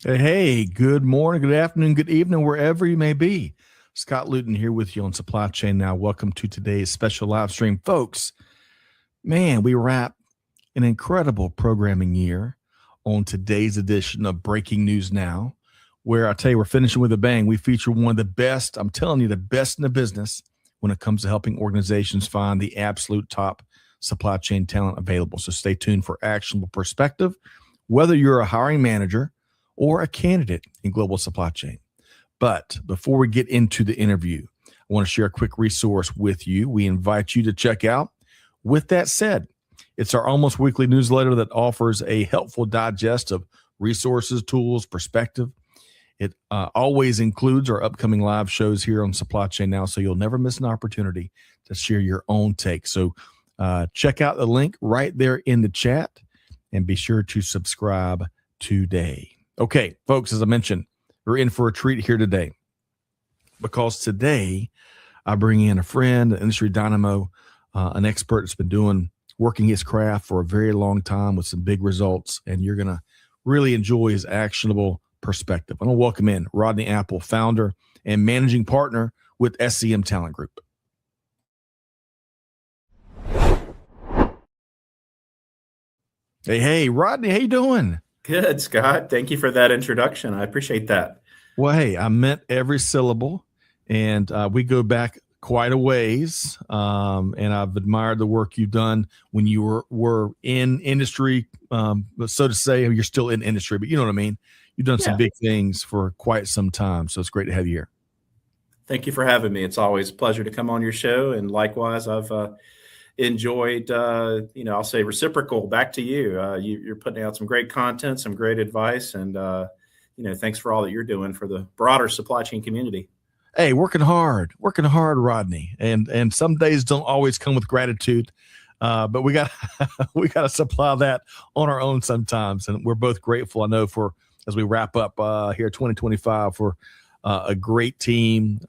Hey, good morning, good afternoon, good evening, wherever you may be. Scott Luton here with you on Supply Chain Now. Welcome to today's special live stream. Folks, man, we wrap an incredible programming year on today's edition of Breaking News Now, where I tell you, we're finishing with a bang. We feature one of the best, I'm telling you, the best in the business when it comes to helping organizations find the absolute top supply chain talent available. So stay tuned for actionable perspective, whether you're a hiring manager or a candidate in global supply chain. But before we get into the interview, I want to share a quick resource with you. We invite you to check out With That Said. It's our almost weekly newsletter that offers a helpful digest of resources, tools, perspective. It always includes our upcoming live shows here on Supply Chain Now, so you'll never miss an opportunity to share your own take. So check out the link right there in the chat and be sure to subscribe today. Okay, folks, as I mentioned, we're in for a treat here today because today I bring in a friend, an industry dynamo, an expert that's been working his craft for a very long time with some big results, and you're going to really enjoy his actionable perspective. I'm going to welcome in Rodney Apple, founder and managing partner with SCM Talent Group. Hey, Rodney, how you doing? Good, Scott. Thank you for that introduction. I appreciate that. Well, hey, I meant every syllable, and we go back quite a ways, and I've admired the work you've done when you were in industry, so to say. You're still in industry, but you know what I mean. You've done some big things for quite some time, so it's great to have you here. Thank you for having me. It's always a pleasure to come on your show, and likewise, I've enjoyed, I'll say reciprocal back to you. You're putting out some great content, some great advice, and thanks for all that you're doing for the broader supply chain community. Hey, working hard, Rodney, and some days don't always come with gratitude, but we got we got to supply that on our own sometimes, and we're both grateful. I know for as we wrap up here 2025 for a great team,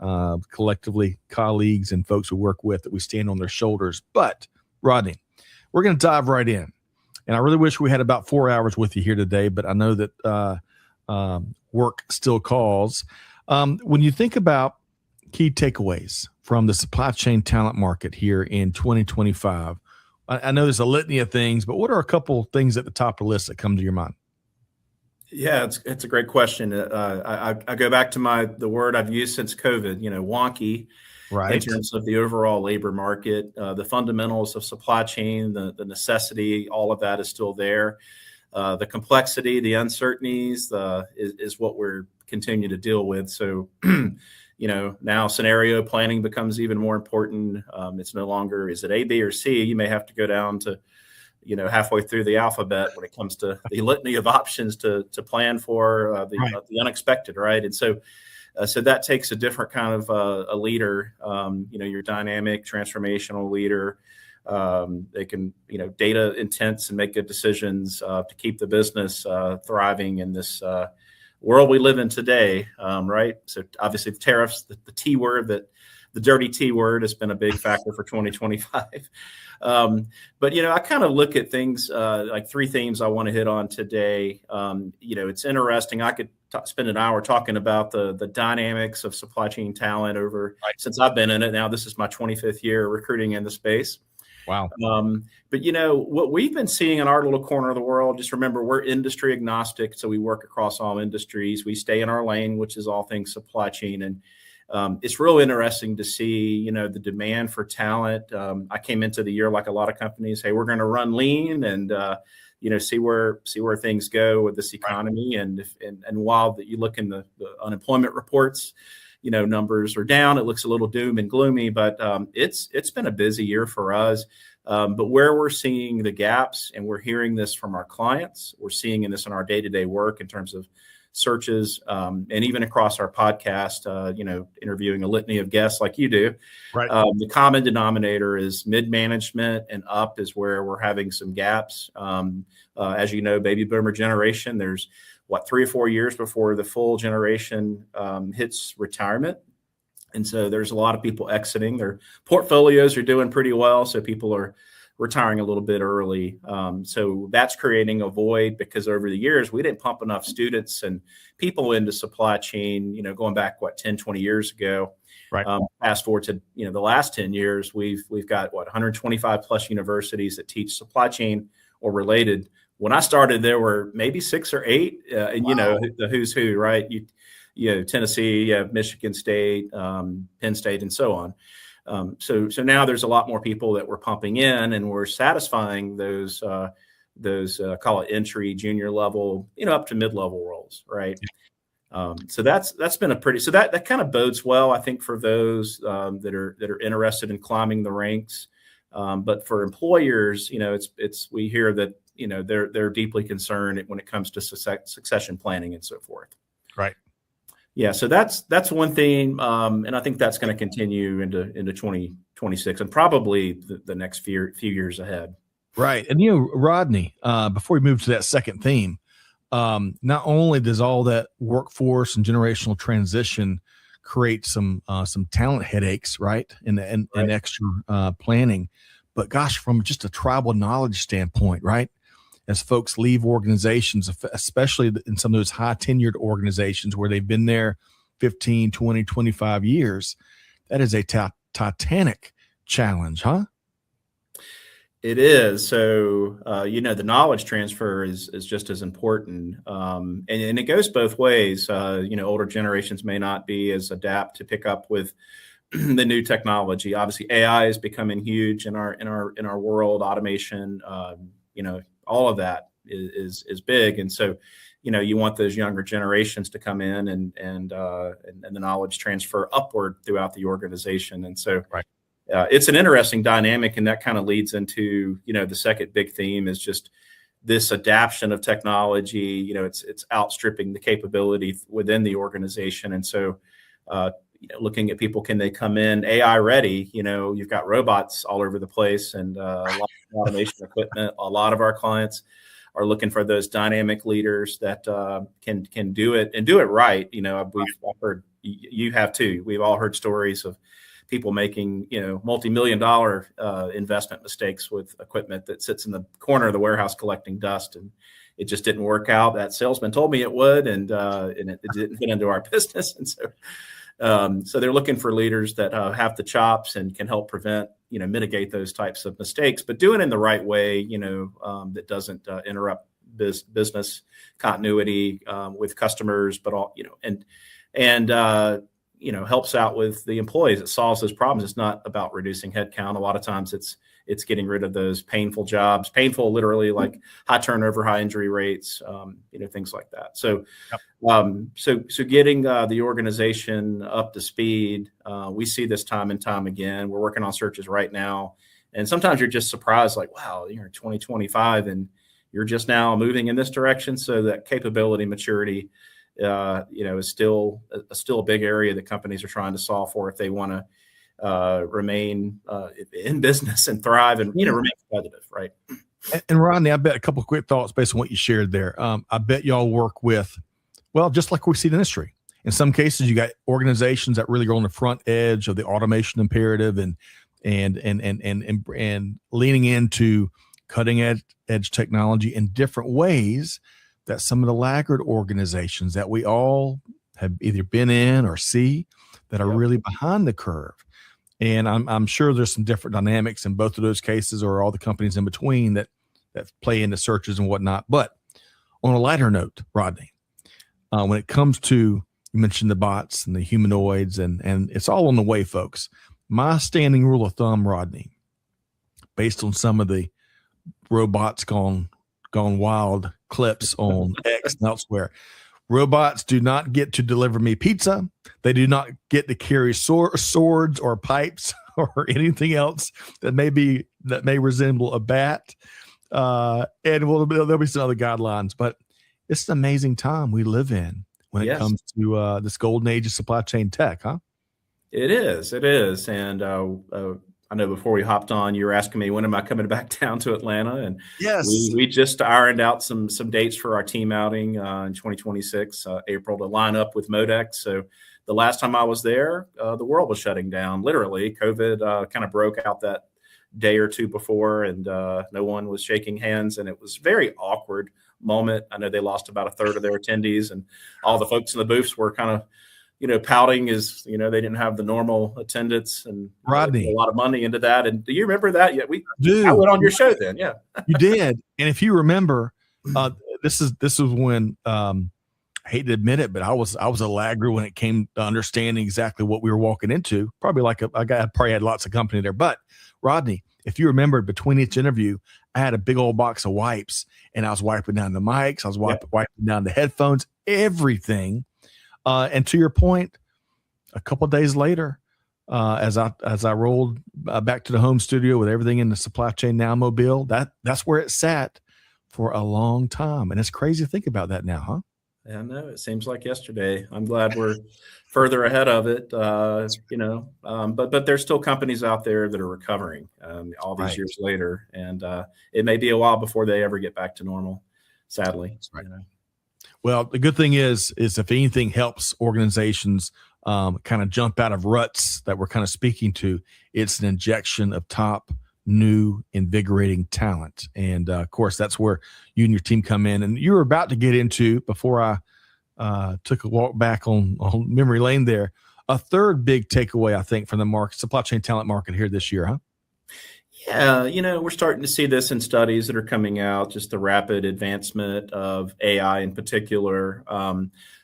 collectively colleagues and folks we work with that we stand on their shoulders. But Rodney, we're going to dive right in, and I really wish we had about 4 hours with you here today, but I know that work still calls. When you think about key takeaways from the supply chain talent market here in 2025, I know there's a litany of things, but what are a couple things at the top of the list that come to your mind? Yeah, it's a great question. I go back to the word I've used since COVID, wonky, right, in terms of the overall labor market, the fundamentals of supply chain, the necessity, all of that is still there. The complexity, the uncertainties is what we're continuing to deal with. So, now scenario planning becomes even more important. It's no longer, is it A, B, or C? You may have to go down to, halfway through the alphabet when it comes to the litany of options to plan for the unexpected, right? And so that takes a different kind of a leader, your dynamic, transformational leader. They can, data intense and make good decisions to keep the business thriving in this world we live in today, right? So obviously the tariffs, the T word, the dirty T word has been a big factor for 2025. But, I kind of look at things like three themes I want to hit on today. It's interesting. I could spend an hour talking about the dynamics of supply chain talent since I've been in it. Now, this is my 25th year recruiting in the space. Wow. But what we've been seeing in our little corner of the world, just remember we're industry agnostic. So we work across all industries. We stay in our lane, which is all things supply chain. And it's real interesting to see, the demand for talent. I came into the year like a lot of companies, hey, we're going to run lean and, see where things go with this economy. Right. And while you look in the unemployment reports, numbers are down. It looks a little doom and gloomy, but it's been a busy year for us. But where we're seeing the gaps, and we're hearing this from our clients, we're seeing this in our day-to-day work in terms of searches, and even across our podcast, interviewing a litany of guests like you do. Right. The common denominator is mid-management and up is where we're having some gaps. As you know, baby boomer generation, there's 3 or 4 years before the full generation hits retirement. And so there's a lot of people exiting. Their portfolios are doing pretty well. So people are retiring a little bit early. So that's creating a void because over the years, we didn't pump enough students and people into supply chain, going back, 10, 20 years ago. Right. Fast forward to, the last 10 years, we've got 125 plus universities that teach supply chain or related. When I started, there were maybe 6 or 8, and Wow. the who's who, right? Tennessee, Michigan State, Penn State, and so on. So now there's a lot more people that we're pumping in, and we're satisfying those call it entry, junior level, up to mid level roles, right? So that's been that kind of bodes well, I think, for those that are interested in climbing the ranks. But for employers, we hear that they're deeply concerned when it comes to succession planning and so forth. Right. Yeah, so that's one thing, and I think that's going to continue into 2026 and probably the next few years ahead. Right. And Rodney, before we move to that second theme, not only does all that workforce and generational transition create some talent headaches, right, and extra planning, but gosh, from just a tribal knowledge standpoint, right, as folks leave organizations, especially in some of those high tenured organizations where they've been there 15, 20, 25 years, that is a titanic challenge, huh? It is. So, the knowledge transfer is just as important. And it goes both ways. Older generations may not be as adept to pick up with the new technology. Obviously, AI is becoming huge in our world. Automation, all of that is big. And so, you want those younger generations to come in and the knowledge transfer upward throughout the organization. And so, right. It's an interesting dynamic, and that kind of leads into, the second big theme is just this adaption of technology. It's outstripping the capability within the organization. And so, looking at people, can they come in AI ready? You've got robots all over the place and a lot of automation equipment. A lot of our clients are looking for those dynamic leaders that can do it and do it right. I've heard, you have too. We've all heard stories of people making, multi-million-dollar investment mistakes with equipment that sits in the corner of the warehouse collecting dust, and it just didn't work out. That salesman told me it would, and it didn't fit into our business. And so they're looking for leaders that have the chops and can help prevent, mitigate those types of mistakes, but do it in the right way, that doesn't interrupt business continuity with customers, but all, and helps out with the employees. It solves those problems. It's not about reducing headcount. A lot of times it's getting rid of those painful jobs, painful literally, like high turnover, high injury rates, things like that. So, so getting the organization up to speed, we see this time and time again. We're working on searches right now, and sometimes you're just surprised, like, wow, you're in 2025 and you're just now moving in this direction. So that capability maturity, is still a big area that companies are trying to solve for if they want to remain in business and thrive and remain competitive, right? And Rodney, I bet a couple of quick thoughts based on what you shared there. I bet y'all work with, well, just like we see in industry. In some cases, you got organizations that really go on the front edge of the automation imperative and leaning into cutting edge technology in different ways that some of the laggard organizations that we all have either been in or see that are really behind the curve. And I'm sure there's some different dynamics in both of those cases, or all the companies in between that play into searches and whatnot. But on a lighter note, Rodney, when it comes to, you mentioned the bots and the humanoids, and it's all on the way, folks. My standing rule of thumb, Rodney, based on some of the robots gone wild clips on X and elsewhere. Robots do not get to deliver me pizza. They do not get to carry swords or pipes or anything else that may resemble a bat. And there'll be some other guidelines, but it's an amazing time we live in when it comes to this golden age of supply chain tech, huh? It is. And I know before we hopped on, you were asking me, when am I coming back down to Atlanta? And yes, we just ironed out some dates for our team outing in 2026, April, to line up with Modex. So the last time I was there, the world was shutting down. Literally, COVID kind of broke out that day or two before, and no one was shaking hands, and it was a very awkward moment. I know they lost about a third of their attendees, and all the folks in the booths were kind of, pouting as, they didn't have the normal attendance, and Rodney, put a lot of money into that. And do you remember that? Yeah, I dude, went on your show then. Yeah, you did. And if you remember, this is when, I hate to admit it, but I was a lagger when it came to understanding exactly what we were walking into. Probably like I probably had lots of company there. But Rodney, if you remember, between each interview, I had a big old box of wipes, and I was wiping down the mics, I was wiping down the headphones, everything. And to your point, a couple of days later, as I rolled back to the home studio with everything in the Supply Chain Now mobile, that's where it sat for a long time. And it's crazy to think about that now, huh? Yeah, no, it seems like yesterday. I'm glad we're further ahead of it, but there's still companies out there that are recovering all these years later, and it may be a while before they ever get back to normal, sadly. That's right. Well, the good thing is if anything helps organizations kind of jump out of ruts that we're kind of speaking to, it's an injection of top, new, invigorating talent. And of course, that's where you and your team come in. And you were about to get into, before I took a walk back on memory lane there, a third big takeaway, I think, from the supply chain talent market here this year, huh? Yeah, we're starting to see this in studies that are coming out, just the rapid advancement of AI in particular,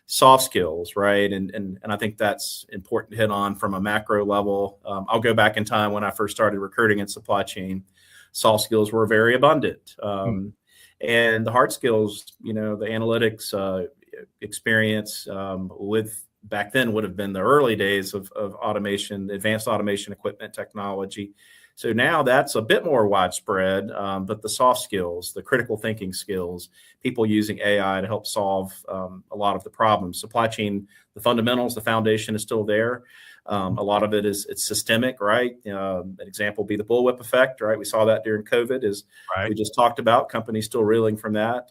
soft skills, right? And I think that's important to hit on from a macro level. I'll go back in time when I first started recruiting in supply chain. Soft skills were very abundant. And the hard skills, the analytics experience with back then would have been the early days of automation, advanced automation equipment technology. So now that's a bit more widespread, but the soft skills, the critical thinking skills, people using AI to help solve a lot of the problems. Supply chain, the fundamentals, the foundation is still there. A lot of it it's systemic, right? An example would be the bullwhip effect, right? We saw that during COVID, we just talked about, companies still reeling from that.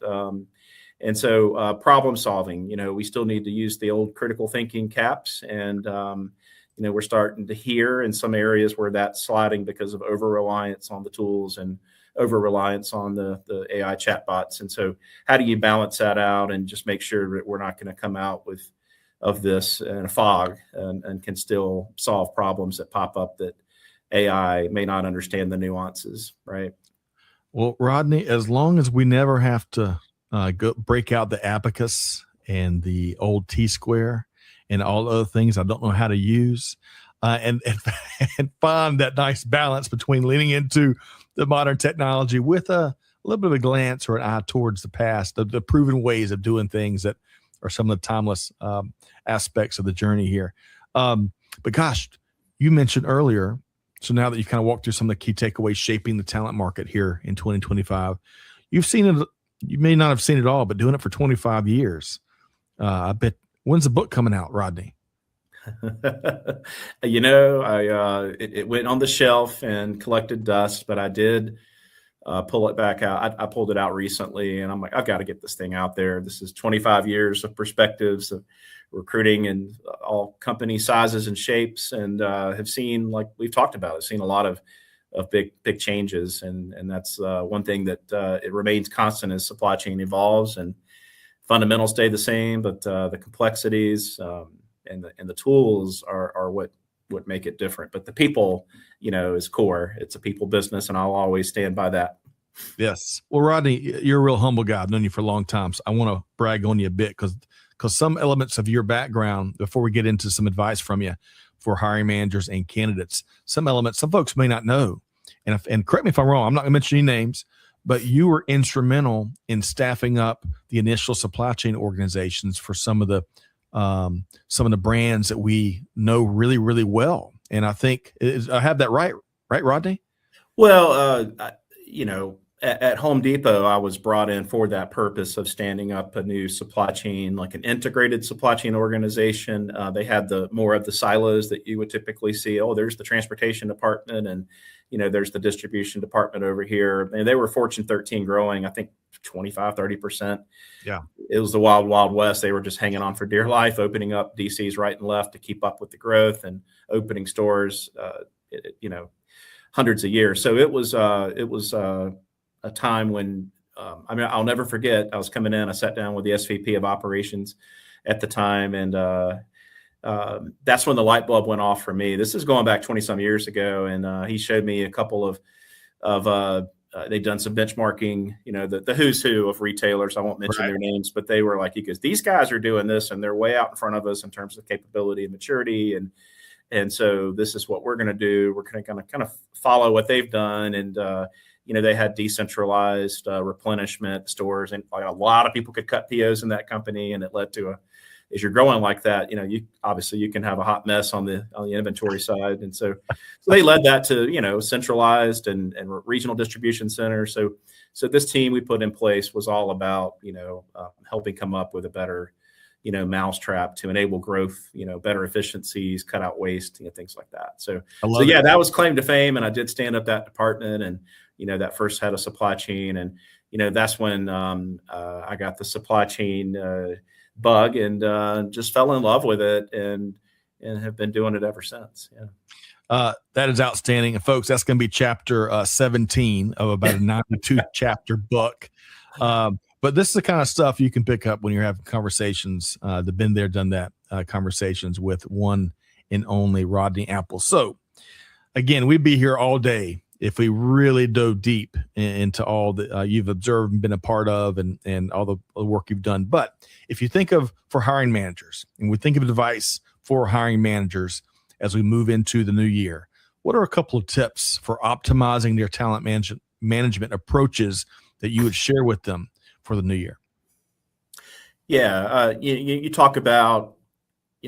And so problem solving, we still need to use the old critical thinking caps, and we're starting to hear in some areas where that's sliding because of over-reliance on the tools and over-reliance on the AI chatbots. And so how do you balance that out and just make sure that we're not going to come out of this in a fog and can still solve problems that pop up that AI may not understand the nuances, right? Well, Rodney, as long as we never have to break out the abacus and the old T-square and all other things I don't know how to use, and find that nice balance between leaning into the modern technology with a little bit of a glance or an eye towards the past, the proven ways of doing things that are some of the timeless aspects of the journey here. But gosh, you mentioned earlier, so now that you kind of walked through some of the key takeaways shaping the talent market here in 2025, you've seen it. You may not have seen it all, but doing it for 25 years. I bet. When's the book coming out, Rodney? It went on the shelf and collected dust, but I did pull it back out. I pulled it out recently, and I'm like, I've got to get this thing out there. This is 25 years of perspectives of recruiting in all company sizes and shapes, and have seen, like we've talked about, I've seen a lot of big changes, and that's one thing that it remains constant as supply chain evolves and fundamentals stay the same, but the complexities and the tools are what make it different. But the people, is core. It's a people business, and I'll always stand by that. Yes. Well, Rodney, you're a real humble guy. I've known you for a long time, so I want to brag on you a bit because some elements of your background, before we get into some advice from you for hiring managers and candidates, some folks may not know. And correct me if I'm wrong, I'm not going to mention any names, but you were instrumental in staffing up the initial supply chain organizations for some of the brands that we know really, really well. And I think I have that right, Rodney? Well, at Home Depot, I was brought in for that purpose of standing up a new supply chain, like an integrated supply chain organization. They had more of the silos that you would typically see. Oh, there's the transportation department, and there's the distribution department over here. And they were Fortune 13 growing, I think 25, 30%. Yeah. It was the wild, wild west. They were just hanging on for dear life, opening up DCs right and left to keep up with the growth and opening stores, hundreds of years. So it was a time when I mean, I'll never forget. I was coming in. I sat down with the SVP of operations at the time, and that's when the light bulb went off for me. This is going back 20 some years ago, and he showed me a couple of they'd done some benchmarking, the who's who of retailers. I won't mention their names, but they were like, he goes, these guys are doing this and they're way out in front of us in terms of capability and maturity. And so this is what we're going to do. We're going to kind of follow what they've done. And, they had decentralized replenishment stores, and a lot of people could cut POs in that company. And it led to as you're growing like that, you can have a hot mess on the inventory side. And so they led that to, centralized and regional distribution centers. So this team we put in place was all about, helping come up with a better, mousetrap to enable growth, better efficiencies, cut out waste, things like that. So that was claim to fame. And I did stand up that department, and, that first head of supply chain. And, that's when I got the supply chain bug, and just fell in love with it, and have been doing it ever since. That is outstanding. And folks, that's going to be chapter 17 of about a 92 chapter book. But this is the kind of stuff you can pick up when you're having conversations, the been there, done that conversations with one and only Rodney Apple. So again, we'd be here all day if we really dove deep into all that you've observed and been a part of, and all the work you've done. But if you think of for hiring managers, and we think of advice for hiring managers as we move into the new year, what are a couple of tips for optimizing their talent management approaches that you would share with them for the new year? Yeah, you talk about,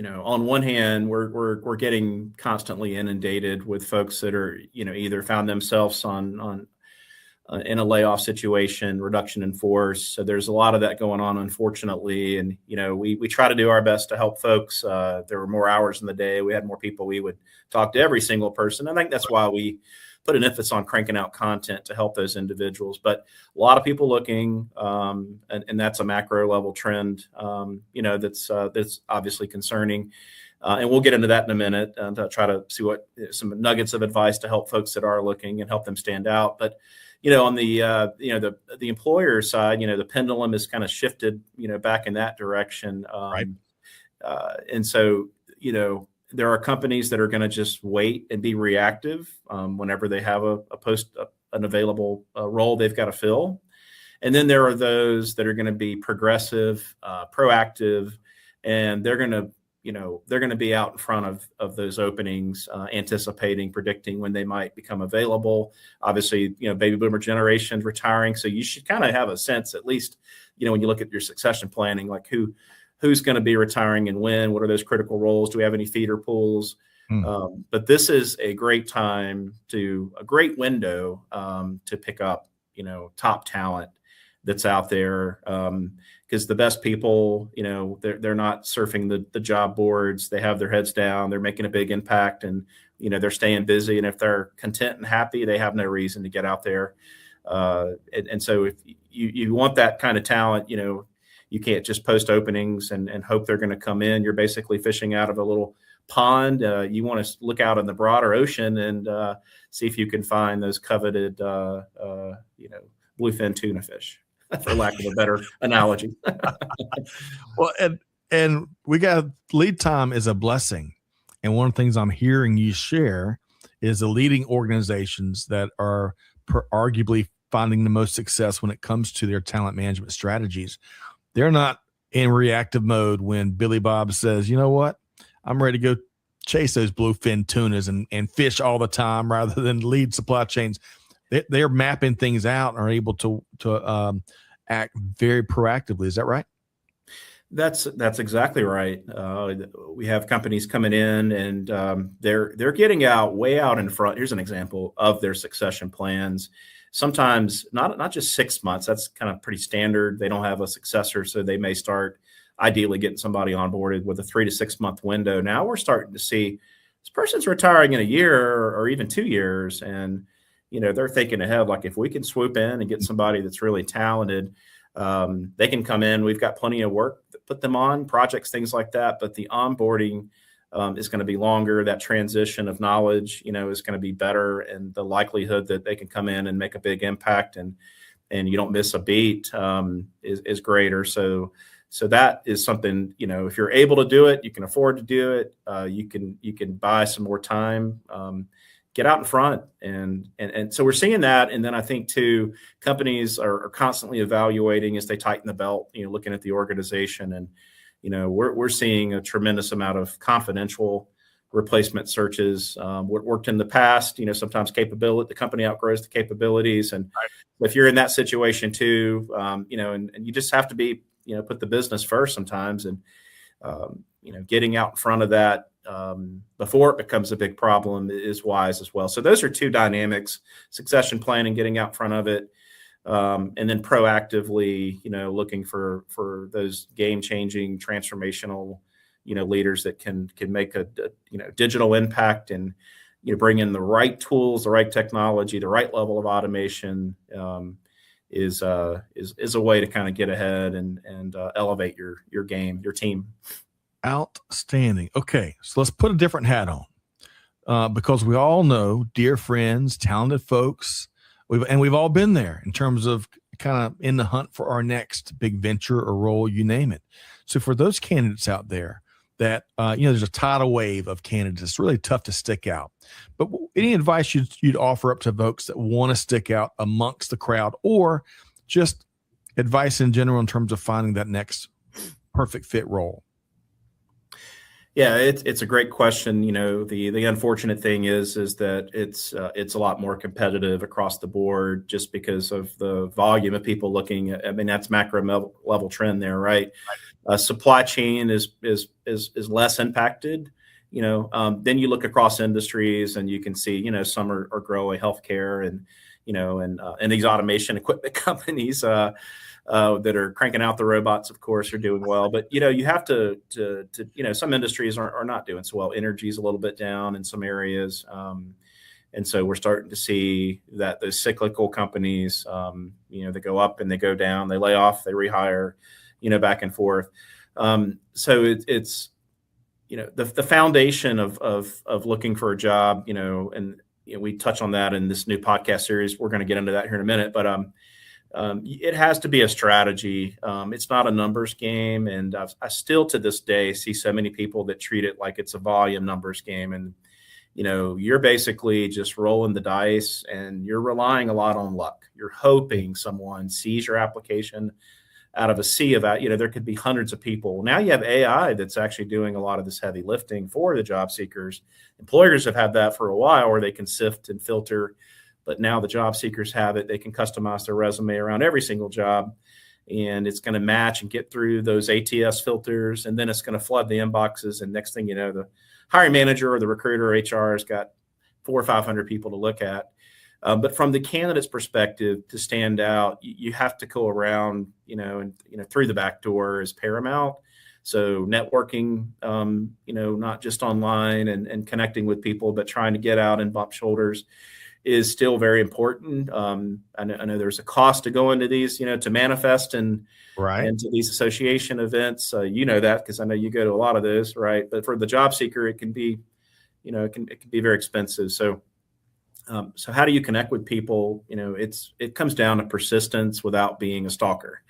on one hand, we're getting constantly inundated with folks that are, either found themselves in a layoff situation, reduction in force. So there's a lot of that going on, unfortunately. And, we try to do our best to help folks. There were more hours in the day. We had more people. We would talk to every single person. I think that's why we put an emphasis on cranking out content to help those individuals. But a lot of people looking, and that's a macro level trend, that's obviously concerning. And we'll get into that in a minute, to try to see what some nuggets of advice to help folks that are looking and help them stand out. But on the the employer side, the pendulum has kind of shifted, back in that direction. Right. And so, there are companies that are going to just wait and be reactive whenever they have an available role they've got to fill. And then there are those that are going to be progressive, proactive, and they're going to be out in front of those openings, anticipating, predicting when they might become available. Obviously, baby boomer generation's retiring, so you should kind of have a sense, at least, when you look at your succession planning, like who's going to be retiring and when, what are those critical roles? Do we have any feeder pools? But this is a great window to pick up, top talent that's out there. Because the best people, they're not surfing the job boards. They have their heads down. They're making a big impact, and, they're staying busy. And if they're content and happy, they have no reason to get out there. And so if you want that kind of talent, you can't just post openings and hope they're going to come in. You're basically fishing out of a little pond. You want to look out in the broader ocean and see if you can find those coveted, bluefin tuna fish, for lack of a better analogy. Well, and we got lead time is a blessing. And one of the things I'm hearing you share is the leading organizations that are arguably finding the most success when it comes to their talent management strategies. They're not in reactive mode when Billy Bob says, you know what, I'm ready to go chase those bluefin tunas and fish all the time rather than lead supply chains. They're mapping things out and are able to act very proactively. Is that right? That's exactly right. We have companies coming in, and they're getting way out in front. Here's an example of their succession plans. Sometimes not just 6 months. That's kind of pretty standard. They don't have a successor, so they may start ideally getting somebody onboarded with a 3 to 6 month window. Now we're starting to see this person's retiring in a year or even 2 years, and they're thinking ahead. Like, if we can swoop in and get somebody that's really talented, they can come in. We've got plenty of work to put them on projects, things like that. But the onboarding is going to be longer. That transition of knowledge, is going to be better, and the likelihood that they can come in and make a big impact and you don't miss a beat is greater. So that is something, if you're able to do it, you can afford to do it. You can buy some more time, get out in front. And so we're seeing that. And then I think too, companies are constantly evaluating as they tighten the belt, looking at the organization. And, we're seeing a tremendous amount of confidential replacement searches. What worked in the past, sometimes the company outgrows the capabilities. And if you're in that situation too, and you just have to be, put the business first sometimes, and, getting out in front of that before it becomes a big problem is wise as well. So those are two dynamics: succession planning, getting out in front of it, and then proactively, looking for those game-changing, transformational, leaders that can make a digital impact, and bring in the right tools, the right technology, the right level of automation. Is a way to kind of get ahead and elevate your game, your team. Outstanding. Okay, so let's put a different hat on, because we all know dear friends, talented folks, we've all been there in terms of kind of in the hunt for our next big venture or role, you name it. So for those candidates out there that there's a tidal wave of candidates, it's really tough to stick out. But any advice you'd offer up to folks that want to stick out amongst the crowd, or just advice in general in terms of finding that next perfect fit role? Yeah, it's a great question. The unfortunate thing is that it's a lot more competitive across the board, just because of the volume of people looking. That's macro level trend there, right? Supply chain is less impacted. Then you look across industries and you can see, some are growing, healthcare and these automation equipment companies that are cranking out the robots, of course, are doing well. But, you have to some industries are not doing so well. Energy is a little bit down in some areas. And so we're starting to see that those cyclical companies, they go up and they go down, they lay off, they rehire, back and forth. So it's, the foundation of looking for a job, and we touch on that in this new podcast series. We're going to get into that here in a minute, but it has to be a strategy. It's not a numbers game. And I still to this day see so many people that treat it like it's a volume numbers game. And, you're basically just rolling the dice, and you're relying a lot on luck. You're hoping someone sees your application out of a sea of, there could be hundreds of people. Now you have AI that's actually doing a lot of this heavy lifting for the job seekers. Employers have had that for a while, where they can sift and filter. But now the job seekers have it. They can customize their resume around every single job, and it's going to match and get through those ATS filters. And then it's going to flood the inboxes. And next thing you know, the hiring manager or the recruiter or HR has got 400 or 500 people to look at. But from the candidate's perspective, to stand out, you have to go around, and through the back door is paramount. So networking, not just online and connecting with people, but trying to get out and bump shoulders is still very important. I know there's a cost to go into these, to manifest and to these association events. That because I know you go to a lot of those, right? But for the job seeker, it can be, it can be very expensive. So how do you connect with people? It comes down to persistence without being a stalker.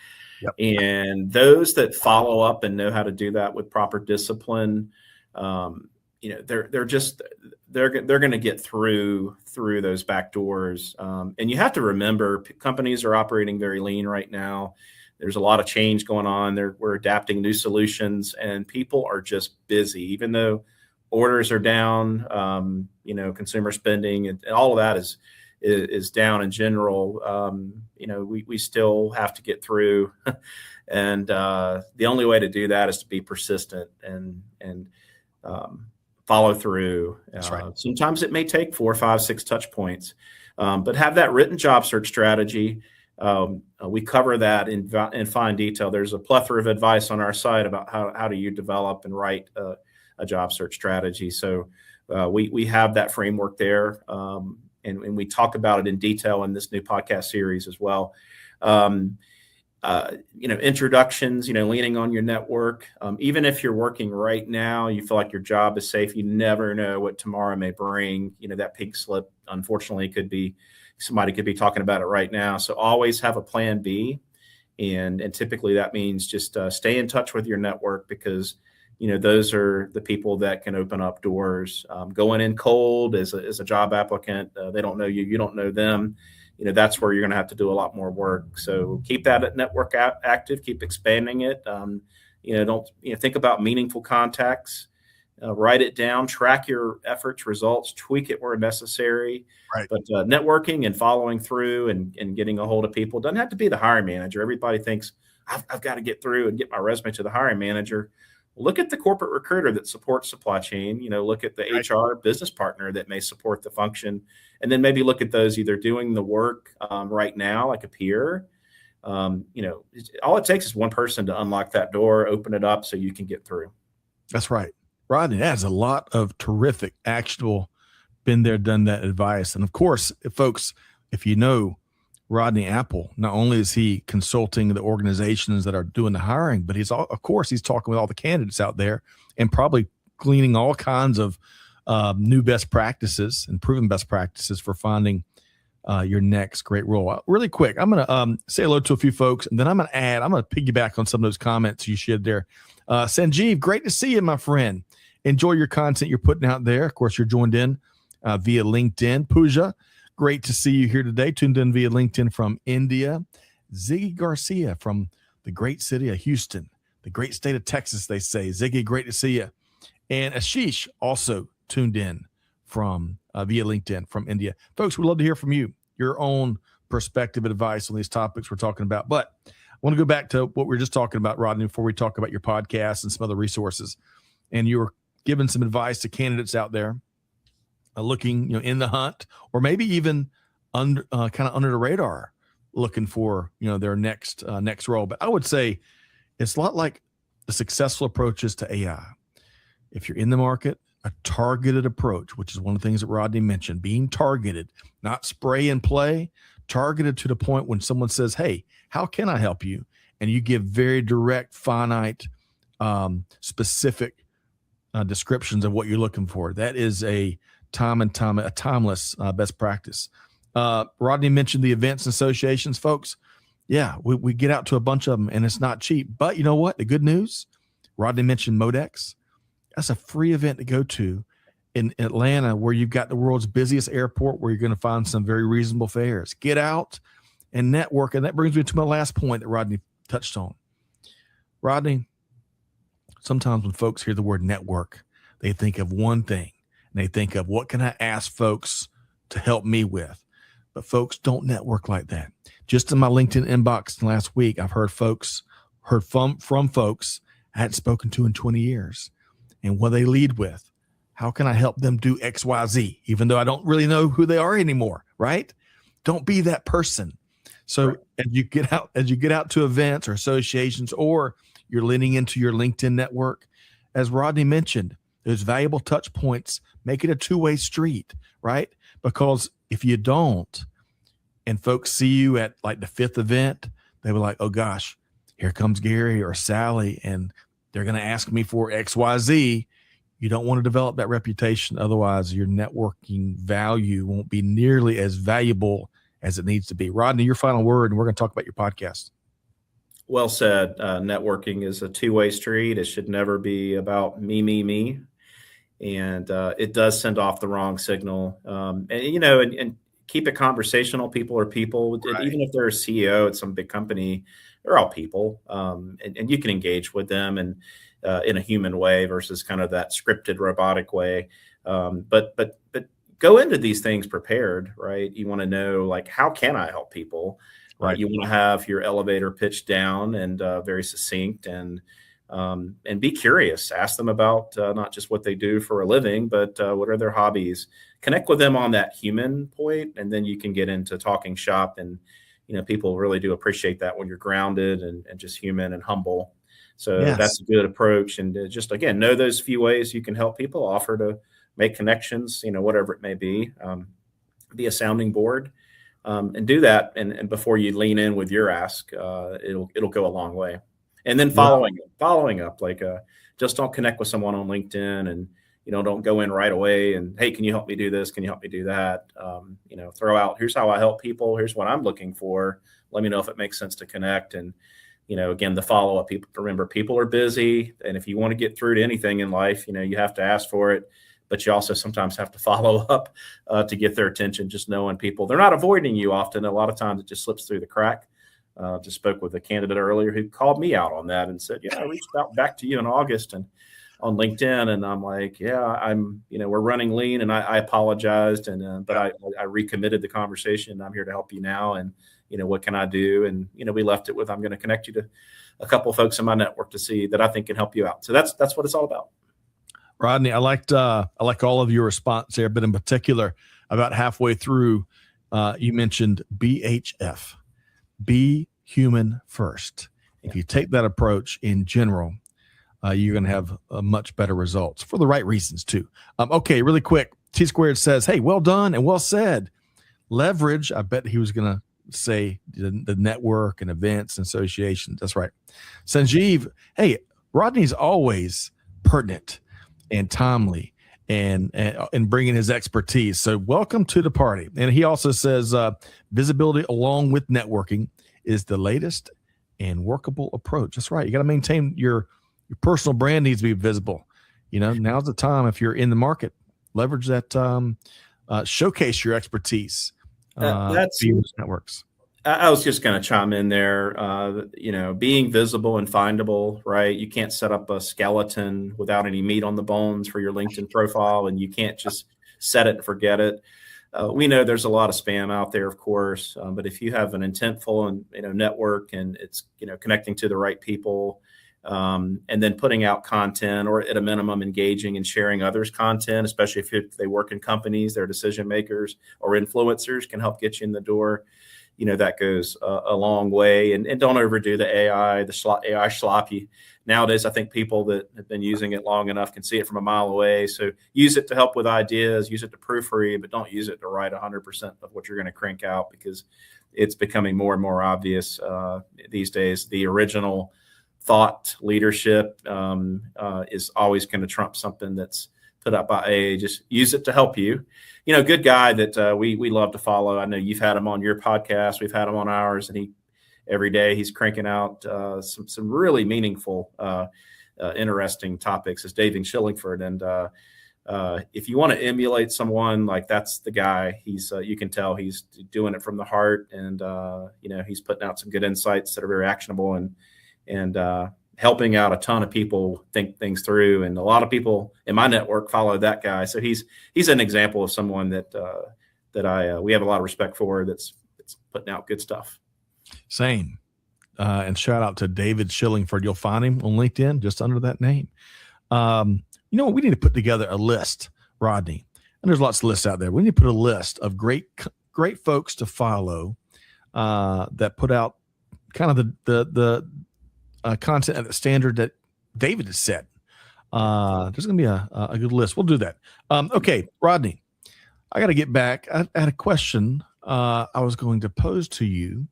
Yep. And those that follow up and know how to do that with proper discipline, they're going to get through those back doors. And you have to remember, companies are operating very lean right now. There's a lot of change going on. We're adapting new solutions, and people are just busy, even though orders are down. Consumer spending and all of that is down in general. We still have to get through, and the only way to do that is to be persistent and follow through. That's right. Sometimes it may take 4, 5, 6 touch points, but have that written job search strategy. We cover that in fine detail. There's a plethora of advice on our site about how do you develop and write a job search strategy. So we have that framework there, and we talk about it in detail in this new podcast series as well. introductions, leaning on your network. Even if you're working right now, you feel like your job is safe. You never know what tomorrow may bring. That pink slip, unfortunately, somebody could be talking about it right now. So always have a plan B. And typically that means just stay in touch with your network, because those are the people that can open up doors. Going in cold as a job applicant, they don't know you, you don't know them. That's where you're going to have to do a lot more work. So keep that network active, keep expanding it. Don't think about meaningful contacts. Write it down, track your efforts, results, tweak it where necessary. Right. But networking and following through and getting a hold of people doesn't have to be the hiring manager. Everybody thinks I've got to get through and get my resume to the hiring manager. Look at the corporate recruiter that supports supply chain. Look at the HR business partner that may support the function, and then maybe look at those either doing the work right now, like a peer. All it takes is one person to unlock that door, open it up so you can get through. That's right. Rodney, that has a lot of terrific, actionable, been there, done that advice. And of course, folks, if you know Rodney Apple, not only is he consulting the organizations that are doing the hiring, but he's talking with all the candidates out there and probably gleaning all kinds of new best practices and proven best practices for finding your next great role. Really quick, I'm going to say hello to a few folks, and then I'm going to piggyback on some of those comments you shared there. Sanjeev, great to see you, my friend. Enjoy your content you're putting out there. Of course, you're joined in via LinkedIn. Pooja, great to see you here today. Tuned in via LinkedIn from India. Ziggy Garcia from the great city of Houston, the great state of Texas, they say. Ziggy, great to see you. And Ashish also tuned in from via LinkedIn from India. Folks, we'd love to hear from you, your own perspective and advice on these topics we're talking about. But I want to go back to what we were just talking about, Rodney, before we talk about your podcast and some other resources. And you were giving some advice to candidates out there looking, in the hunt, or maybe even kind of under the radar, looking for, their next role. But I would say it's a lot like the successful approaches to AI. If you're in the market, a targeted approach, which is one of the things that Rodney mentioned, being targeted, not spray and play, targeted to the point when someone says, hey, how can I help you? And you give very direct, finite, specific descriptions of what you're looking for. That is a timeless best practice. Rodney mentioned the events and associations, folks. Yeah, we get out to a bunch of them, and it's not cheap. But you know what? The good news, Rodney mentioned Modex. That's a free event to go to in Atlanta, where you've got the world's busiest airport, where you're going to find some very reasonable fares. Get out and network. And that brings me to my last point that Rodney touched on. Rodney, sometimes when folks hear the word network, they think of one thing, and they think of, what can I ask folks to help me with? But folks, don't network like that. Just in my LinkedIn inbox last week, I've heard from folks I hadn't spoken to in 20 years. And what they lead with, how can I help them do X, Y, Z, even though I don't really know who they are anymore, right? Don't be that person. So right. as you get out to events or associations, or you're leaning into your LinkedIn network, as Rodney mentioned, there's valuable touch points. Make it a two-way street, right? Because if you don't, and folks see you at like the fifth event, they were like, oh gosh, here comes Gary or Sally, and they're going to ask me for X, Y, Z. You don't want to develop that reputation. Otherwise, your networking value won't be nearly as valuable as it needs to be. Rodney, your final word, and we're going to talk about your podcast. Well said. Networking is a two-way street. It should never be about me. And it does send off the wrong signal. And keep it conversational. People are people. Right. Even if they're a CEO at some big company, they're all people. And you can engage with them and in a human way versus kind of that scripted robotic way. But go into these things prepared, right? You want to know, like, how can I help people? Right. You want to have your elevator pitch down and very succinct, and be curious. Ask them about not just what they do for a living, but what are their hobbies. Connect with them on that human point, and then you can get into talking shop. And people really do appreciate that when you're grounded and just human and humble. So yes, that's a good approach. And just, again, know those few ways you can help people, offer to make connections, whatever it may be. Be a sounding board. and do that. And before you lean in with your ask, it'll go a long way. And then Yeah. following up, like just don't connect with someone on LinkedIn and don't go in right away and, hey, can you help me do this? Can you help me do that? Throw out, here's how I help people. Here's what I'm looking for. Let me know if it makes sense to connect. And, again, the follow-up, people, remember, people are busy. And if you want to get through to anything in life, you have to ask for it. But you also sometimes have to follow up to get their attention, just knowing people. They're not avoiding you often. A lot of times it just slips through the crack. Just spoke with a candidate earlier who called me out on that and said, I reached out back to you in August and on LinkedIn. And I'm like, we're running lean, and I apologized. But I recommitted the conversation. I'm here to help you now. And, what can I do? And, we left it with, I'm going to connect you to a couple of folks in my network to see that I think can help you out. So that's what it's all about. Rodney, I liked all of your response there, but in particular, about halfway through, you mentioned BHF, be human first. If you take that approach in general, you're going to have much better results for the right reasons too. Okay, really quick. T Squared says, hey, well done and well said. Leverage. I bet he was going to say the network and events and associations. That's right. Sanjeev, hey, Rodney's always pertinent and timely and bringing his expertise. So welcome to the party. And he also says visibility along with networking is the latest and workable approach. That's right. You got to maintain your personal brand needs to be visible. Now's the time. If you're in the market, leverage that, showcase your expertise. That's networks. I was just going to chime in there, being visible and findable, right? You can't set up a skeleton without any meat on the bones for your LinkedIn profile, and you can't just set it and forget it. We know there's a lot of spam out there, of course, but if you have an intentful and network, and it's connecting to the right people, and then putting out content, or at a minimum engaging and sharing others' content, especially if they work in companies, they're decision makers or influencers, can help get you in the door. That goes a long way. And don't overdo the AI, AI sloppy. Nowadays, I think people that have been using it long enough can see it from a mile away. So use it to help with ideas, use it to proofread, but don't use it to write 100% of what you're going to crank out, because it's becoming more and more obvious these days. The original thought leadership is always going to trump something that's put up by AI. Just use it to help you. Good guy that we love to follow. I know you've had him on your podcast. We've had him on ours, and every day he's cranking out some really meaningful, interesting topics. Is David Shillingford, and if you want to emulate someone, like, that's the guy. He's you can tell he's doing it from the heart, and he's putting out some good insights that are very actionable and helping out a ton of people think things through. And a lot of people in my network follow that guy. So he's an example of someone that we have a lot of respect for, that's putting out good stuff. Same. And shout out to David Shillingford. You'll find him on LinkedIn just under that name. We need to put together a list, Rodney. And there's lots of lists out there. We need to put a list of great folks to follow that put out kind of the content at the standard that David has set. There's going to be a good list. We'll do that. Okay, Rodney, I got to get back. I had a question I was going to pose to you,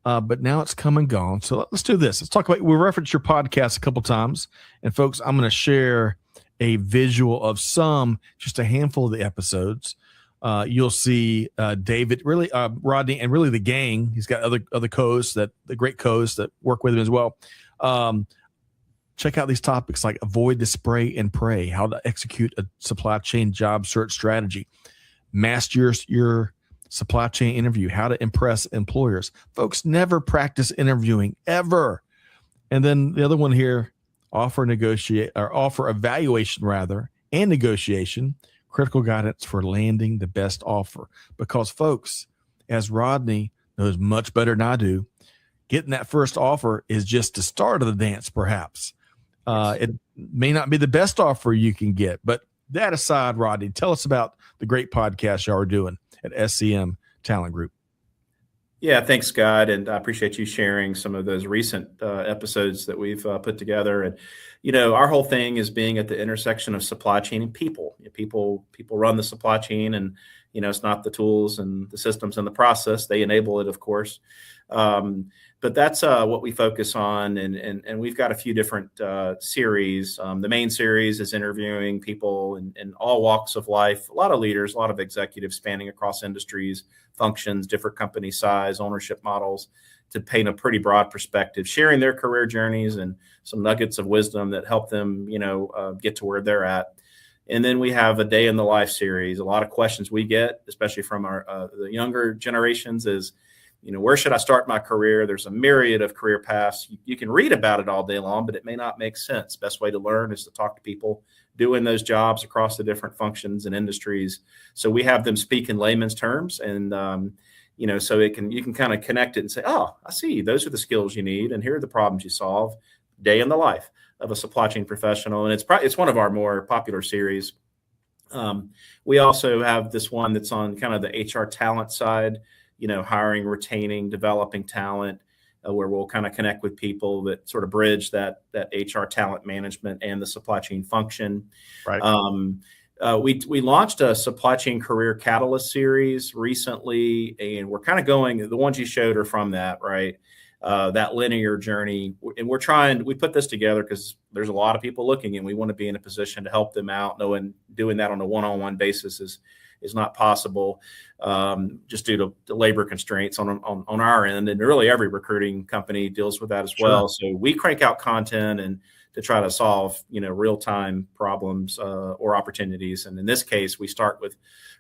but now it's come and gone. So let's do this. Let's talk about, we referenced your podcast a couple times, and folks, I'm going to share a visual of just a handful of the episodes. You'll see David, really Rodney, and really the gang. He's got other co-hosts, the great co-hosts that work with him as well. Check out these topics like avoid the spray and pray, how to execute a supply chain job search strategy, master your supply chain interview, how to impress employers. Folks, never practice interviewing ever. And then the other one here, offer evaluation and negotiation. Critical guidance for landing the best offer. Because, folks, as Rodney knows much better than I do, getting that first offer is just the start of the dance, perhaps. It may not be the best offer you can get. But that aside, Rodney, tell us about the great podcast y'all are doing at SCM Talent Group. Yeah, thanks, Scott. And I appreciate you sharing some of those recent episodes that we've put together. And, our whole thing is being at the intersection of supply chain and people. People run the supply chain, and, It's not the tools and the systems and the process. They enable it, of course. But that's what we focus on. And we've got a few different series. The main series is interviewing people in all walks of life, a lot of leaders, a lot of executives spanning across industries, functions, different company size, ownership models, to paint a pretty broad perspective, sharing their career journeys and some nuggets of wisdom that help them, get to where they're at. And then we have a day in the life series. A lot of questions we get, especially from the younger generations, is, where should I start my career? There's a myriad of career paths. You can read about it all day long, but it may not make sense. Best way to learn is to talk to people doing those jobs across the different functions and industries. So we have them speak in layman's terms, and so you can kind of connect it and say, oh, I see, those are the skills you need, and here are the problems you solve. Day in the life of a supply chain professional, and it's one of our more popular series. We also have this one that's on kind of the HR talent side, hiring, retaining, developing talent, where we'll kind of connect with people that sort of bridge that HR talent management and the supply chain function. Right. We launched a supply chain career catalyst series recently, and we're kind of going, the ones you showed are from that, right? That linear journey. And we put this together because there's a lot of people looking, and we want to be in a position to help them out. Knowing doing that on a one-on-one basis is not possible, just due to the labor constraints on our end. And really every recruiting company deals with that as well. So we crank out content and to try to solve, real-time problems or opportunities. And in this case, we start with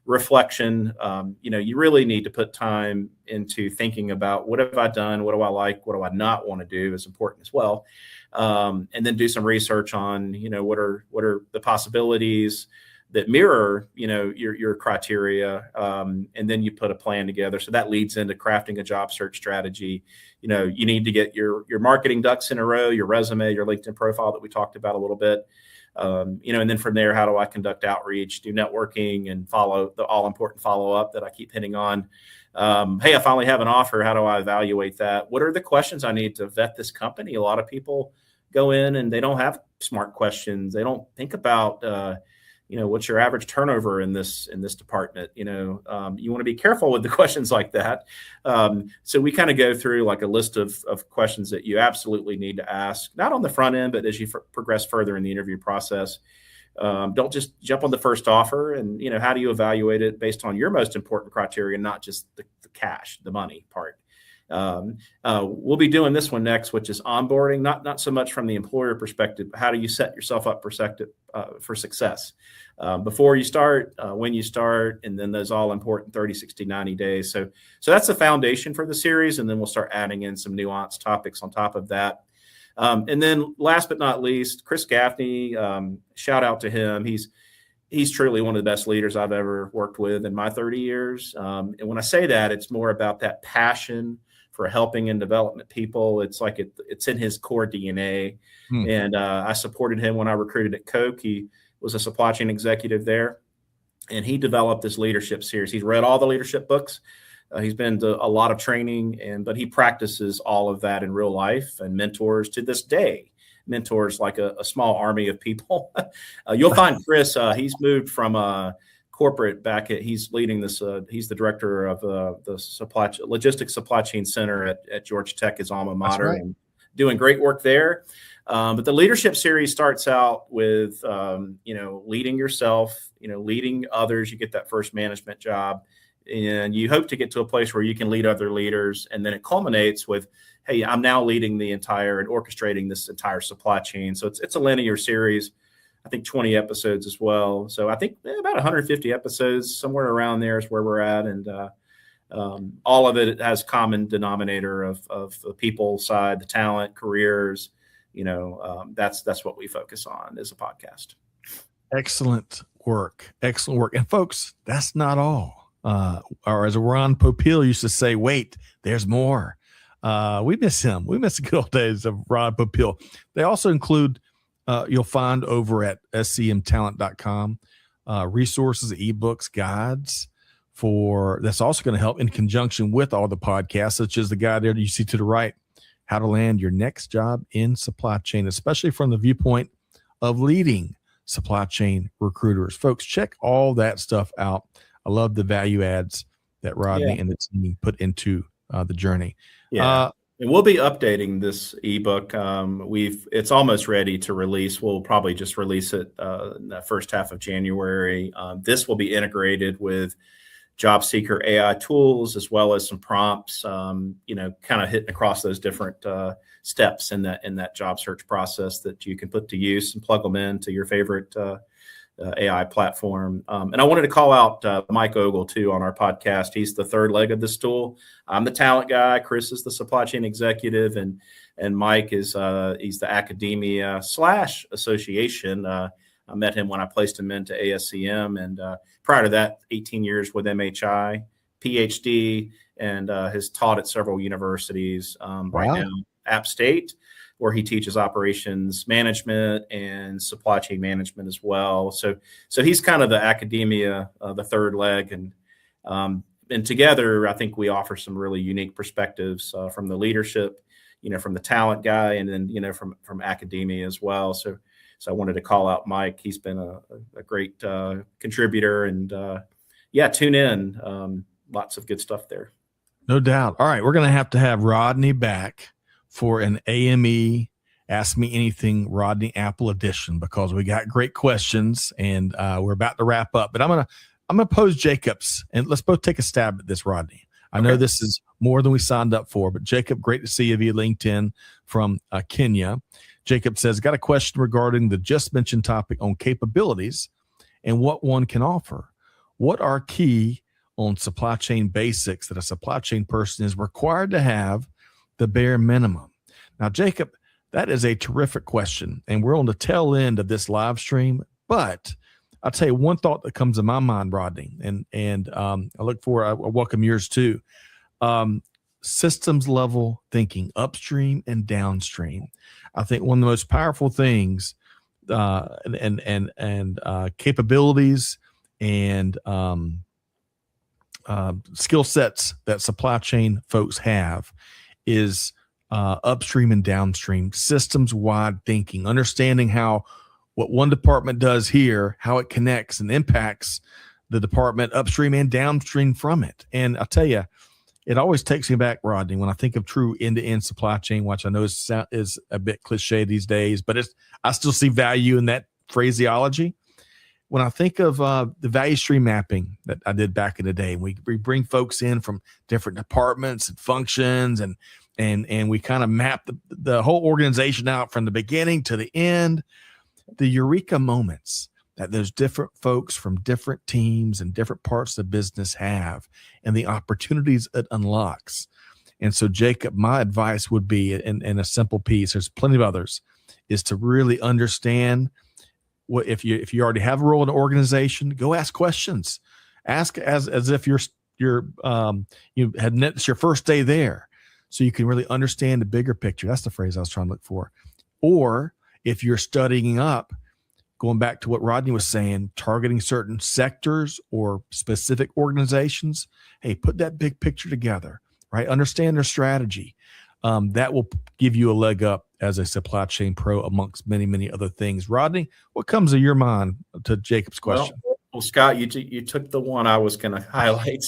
reflection. You really need to put time into thinking about, what have I done? What do I like? What do I not want to do is important as well. And then do some research on, what are the possibilities that mirror, your criteria. And then you put a plan together. So that leads into crafting a job search strategy. You need to get your marketing ducks in a row, your resume, your LinkedIn profile that we talked about a little bit. And then from there, how do I conduct outreach, do networking, and follow the all important follow-up that I keep hitting on? Hey, I finally have an offer. How do I evaluate that? What are the questions I need to vet this company? A lot of people go in and they don't have smart questions. They don't think about, what's your average turnover in this department? You want to be careful with the questions like that. So we kind of go through like a list of questions that you absolutely need to ask, not on the front end, but as you progress further in the interview process. Don't just jump on the first offer, and how do you evaluate it based on your most important criteria, not just the cash, the money part. We'll be doing this one next, which is onboarding, not so much from the employer perspective. How do you set yourself up for success before you start, when you start, and then those all important 30, 60, 90 days. So that's the foundation for the series. And then we'll start adding in some nuanced topics on top of that. And then last but not least, Chris Gaffney, shout out to him. He's truly one of the best leaders I've ever worked with in my 30 years. And when I say that, it's more about that passion for helping and development people. It's like it's in his core DNA. And I supported him when I recruited at Coke. He was a supply chain executive there, and he developed this leadership series. He's read all the leadership books. He's been to a lot of training, but he practices all of that in real life and mentors to this day. Mentors like a small army of people. You'll find Chris, he's moved from corporate he's leading this, he's the director of the logistics supply chain center at Georgia Tech, his alma mater, right, and doing great work there. But the leadership series starts out with, leading yourself, leading others. You get that first management job, and you hope to get to a place where you can lead other leaders. And then it culminates with, hey, I'm now leading the entire and orchestrating this entire supply chain. So it's a linear series, I think 20 episodes as well. So I think about 150 episodes, somewhere around there is where we're at. And all of it has common denominator of the people side, the talent, careers. That's what we focus on as a podcast. Excellent work. And folks, that's not all. Or as Ron Popeil used to say, wait, there's more. We miss him. We miss the good old days of Ron Popeil. They also include, you'll find over at scmtalent.com, resources, ebooks, guides that's also going to help in conjunction with all the podcasts, such as the guide there that you see to the right, how to land your next job in supply chain, especially from the viewpoint of leading supply chain recruiters. Folks, check all that stuff out. I love the value adds that Rodney Yeah. and the team put into the journey. Yeah. And we'll be updating this ebook. It's almost ready to release. We'll probably just release it in the first half of January. This will be integrated with job seeker AI tools, as well as some prompts, kind of hitting across those different steps in that job search process that you can put to use and plug them into your favorite AI platform. And I wanted to call out Mike Ogle too on our podcast. He's the third leg of the stool. I'm the talent guy. Chris is the supply chain executive, and Mike is he's the academia / association. I met him when I placed him into ASCM, and prior to that, 18 years with MHI, PhD, and has taught at several universities. Right now, App State, where he teaches operations management and supply chain management as well. So he's kind of the academia, the third leg, and together, I think we offer some really unique perspectives from the leadership, from the talent guy, and then from academia as well. So I wanted to call out Mike. He's been a great contributor, and tune in. Lots of good stuff there. No doubt. All right, we're going to have Rodney back for an AME Ask Me Anything Rodney Apple edition, because we got great questions, and we're about to wrap up. But I'm gonna pose Jacob's, and let's both take a stab at this, Rodney. I know this is more than we signed up for, but Jacob, great to see you via LinkedIn from Kenya. Jacob says, got a question regarding the just mentioned topic on capabilities and what one can offer. What are key on supply chain basics that a supply chain person is required to have, the bare minimum? Now, Jacob, that is a terrific question, and we're on the tail end of this live stream, but I'll tell you one thought that comes to my mind, Rodney, and I welcome yours too. Systems level thinking, upstream and downstream. I think one of the most powerful things and capabilities and skill sets that supply chain folks have is upstream and downstream, systems wide thinking, understanding how what one department does here, how it connects and impacts the department upstream and downstream from it. And I'll tell you, it always takes me back, Rodney, when I think of true end-to-end supply chain, which I know is a bit cliche these days, but I still see value in that phraseology. When I think of the value stream mapping that I did back in the day, we bring folks in from different departments and functions, and we kind of map the whole organization out from the beginning to the end. The eureka moments that those different folks from different teams and different parts of the business have, and the opportunities it unlocks. And so, Jacob, my advice would be, in a simple piece, there's plenty of others, is to really understand what if you already have a role in an organization, go ask questions. Ask as if it's your first day there, so you can really understand the bigger picture. That's the phrase I was trying to look for. Or if you're studying up, going back to what Rodney was saying, targeting certain sectors or specific organizations, hey, put that big picture together, right? Understand their strategy. That will give you a leg up as a supply chain pro, amongst many, many other things. Rodney, what comes to your mind to Jacob's question? Well, Scott, you took the one I was going to highlight,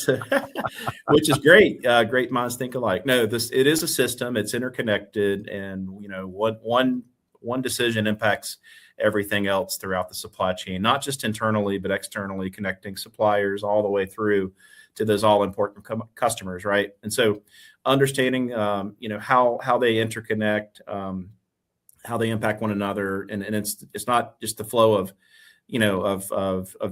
which is great. Great minds think alike. No, it is a system. It's interconnected, and one decision impacts everything else throughout the supply chain, not just internally, but externally, connecting suppliers all the way through to those all important customers, right? And so understanding, how they interconnect, how they impact one another. And it's not just the flow of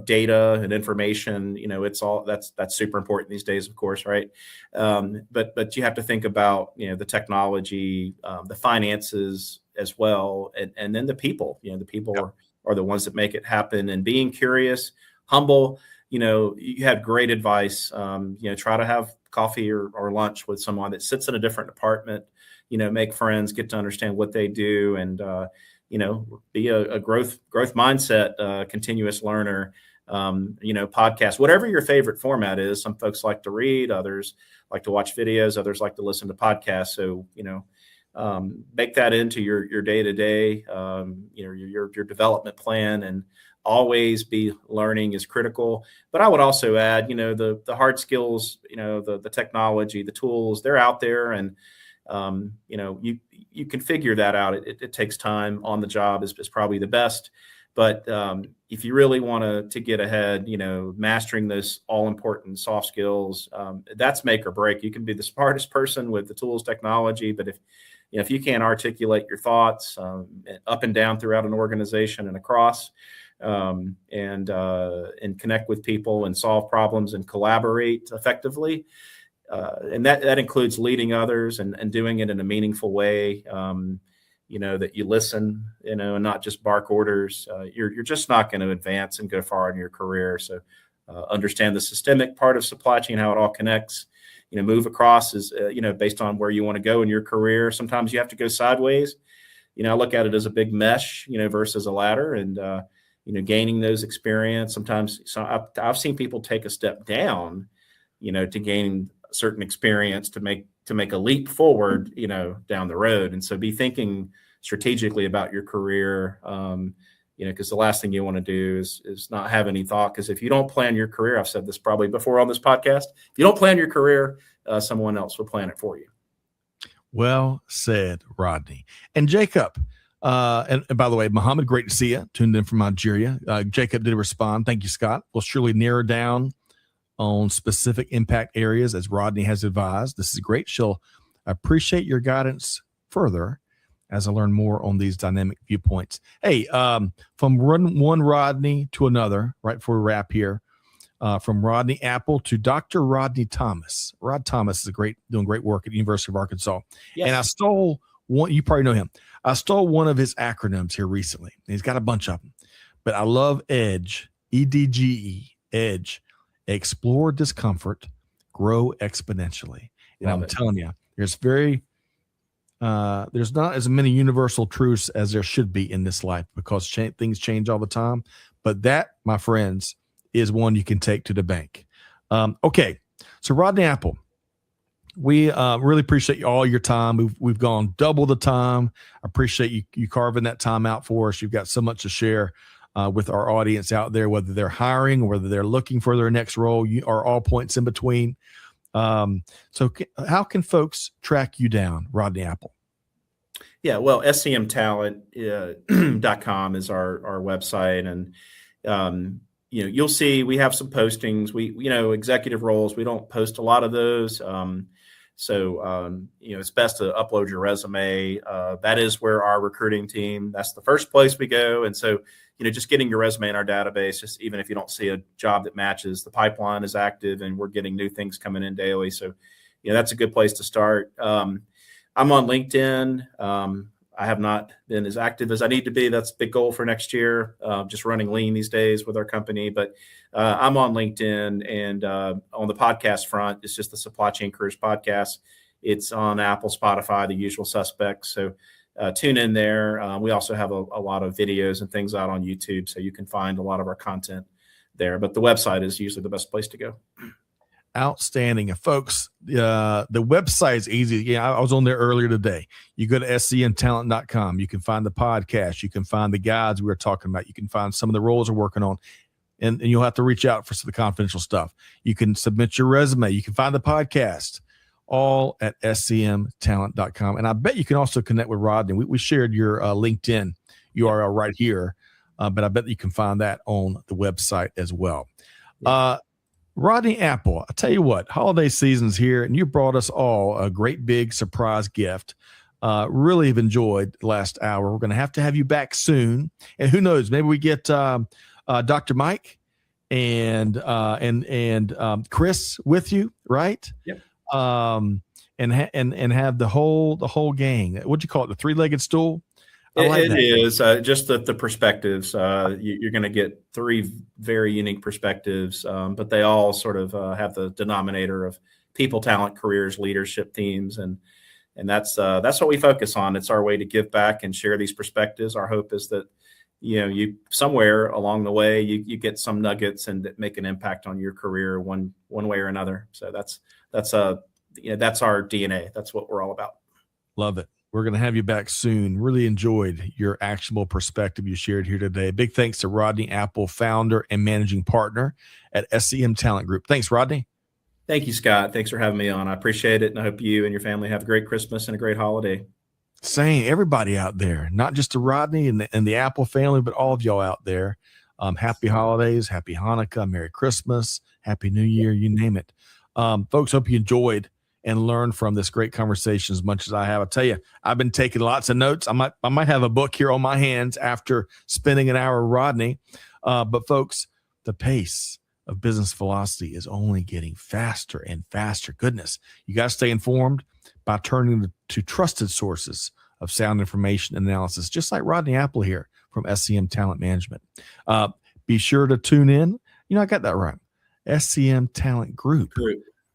data and information, it's all that's super important these days, of course. Right. But you have to think about, the technology, the finances as well. And then the people, the people are the ones that make it happen, and being curious, humble. You had great advice. Try to have coffee or lunch with someone that sits in a different department, make friends, get to understand what they do, and, be a growth mindset, continuous learner, podcast, whatever your favorite format is. Some folks like to read, others like to watch videos, others like to listen to podcasts. So, make that into your day-to-day, your development plan, and always be learning is critical. But I would also add, the hard skills, the technology, the tools, they're out there, and you can figure that out. It takes time on the job is probably the best. But if you really want to get ahead, mastering those all important soft skills, that's make or break. You can be the smartest person with the tools, technology, but if you can't articulate your thoughts up and down throughout an organization and across, and connect with people and solve problems and collaborate effectively, and that includes leading others and doing it in a meaningful way. That you listen, and not just bark orders. You're just not going to advance and go far in your career. So understand the systemic part of supply chain, how it all connects. Move across is, based on where you want to go in your career. Sometimes you have to go sideways. I look at it as a big mesh, versus a ladder, and, gaining those experience. Sometimes, I've seen people take a step down, to gain certain experience to make a leap forward, down the road. And so be thinking strategically about your career, because the last thing you want to do is not have any thought. Because if you don't plan your career, I've said this probably before on this podcast, if you don't plan your career, someone else will plan it for you. Well said, Rodney. And Jacob, and by the way, Mohammed, great to see you. Tuned in from Nigeria. Jacob did respond. Thank you, Scott. We'll surely narrow down on specific impact areas as Rodney has advised. This is great. She'll appreciate your guidance further as I learn more on these dynamic viewpoints. Hey, from one Rodney to another, right before we wrap here, from Rodney Apple to Dr. Rodney Thomas. Rod Thomas is doing great work at the University of Arkansas. Yes. And I stole one, you probably know him. I stole one of his acronyms here recently. He's got a bunch of them, but I love EDGE, EDGE, EDGE. Explore discomfort, grow exponentially. And I'm telling you, there's not as many universal truths as there should be in this life, because things change all the time. But that, my friends, is one you can take to the bank. Okay, so Rodney Apple, we really appreciate all your time. We've gone double the time. I appreciate you carving that time out for us. You've got so much to share with our audience out there, whether they're hiring or whether they're looking for their next role, or all points in between. So how can folks track you down, Rodney Apple? Yeah, well, scmtalent.com is our website. And, you'll see we have some postings. We executive roles, we don't post a lot of those. So it's best to upload your resume. That is where our recruiting team, that's the first place we go. And so, just getting your resume in our database, just even if you don't see a job that matches, the pipeline is active and we're getting new things coming in daily. So, that's a good place to start. I'm on LinkedIn. I have not been as active as I need to be. That's a big goal for next year. Just running lean these days with our company, but I'm on LinkedIn, and on the podcast front, it's just the Supply Chain Careers Podcast. It's on Apple, Spotify, the usual suspects. So tune in there. We also have a lot of videos and things out on YouTube, so you can find a lot of our content there. But the website is usually the best place to go. Outstanding. And folks, the website is easy. Yeah, I was on there earlier today. You go to scmtalent.com. You can find the podcast. You can find the guides we were talking about. You can find some of the roles we're working on. And you'll have to reach out for some of the confidential stuff. You can submit your resume. You can find the podcast, all at scmtalent.com. And I bet you can also connect with Rodney. We shared your LinkedIn URL right here, but I bet you can find that on the website as well. Rodney Apple, I tell you what, holiday season's here, and you brought us all a great big surprise gift. Really have enjoyed the last hour. We're going to have you back soon. And who knows, maybe we get Dr. Mike and Chris with you, right? Yep. And have the whole gang. What'd you call it? The three-legged stool? It is just the perspectives. You're going to get three very unique perspectives, but they all sort of have the denominator of people, talent, careers, leadership themes, and that's what we focus on. It's our way to give back and share these perspectives. Our hope is that you somewhere along the way you get some nuggets and that make an impact on your career one way or another. So that's our DNA. That's what we're all about. Love it. We're going to have you back soon. Really enjoyed your actionable perspective you shared here today. Big thanks to Rodney Apple, founder and managing partner at SCM Talent Group. Thanks, Rodney. Thank you, Scott. Thanks for having me on. I appreciate it, and I hope you and your family have a great Christmas and a great holiday. Same, everybody out there, not just the Rodney and the Apple family, but all of y'all out there. Happy holidays, happy Hanukkah, Merry Christmas, Happy New Year, you name it. Folks, hope you enjoyed and learned from this great conversation as much as I have. I tell you, I've been taking lots of notes. I might have a book here on my hands after spending an hour with Rodney. But folks, the pace of business velocity is only getting faster and faster. Goodness, you got to stay informed by turning to trusted sources of sound information and analysis, just like Rodney Apple here from SCM Talent Management. Be sure to tune in. I got that right. SCM Talent Group,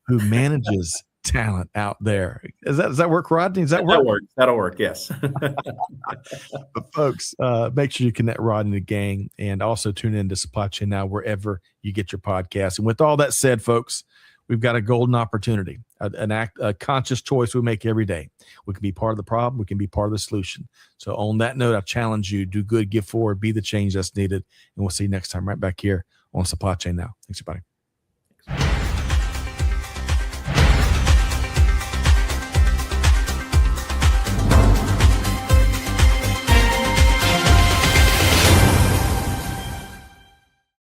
who manages talent out there. Does that work, Rodney? Does that work? That'll work. Yes. But folks, make sure you connect Rodney and the gang, and also tune in to Supply Chain Now wherever you get your podcast. And with all that said, folks, we've got a golden opportunity, a conscious choice we make every day. We can be part of the problem. We can be part of the solution. So on that note, I challenge you, do good, give forward, be the change that's needed. And we'll see you next time right back here on Supply Chain Now. Thanks, everybody.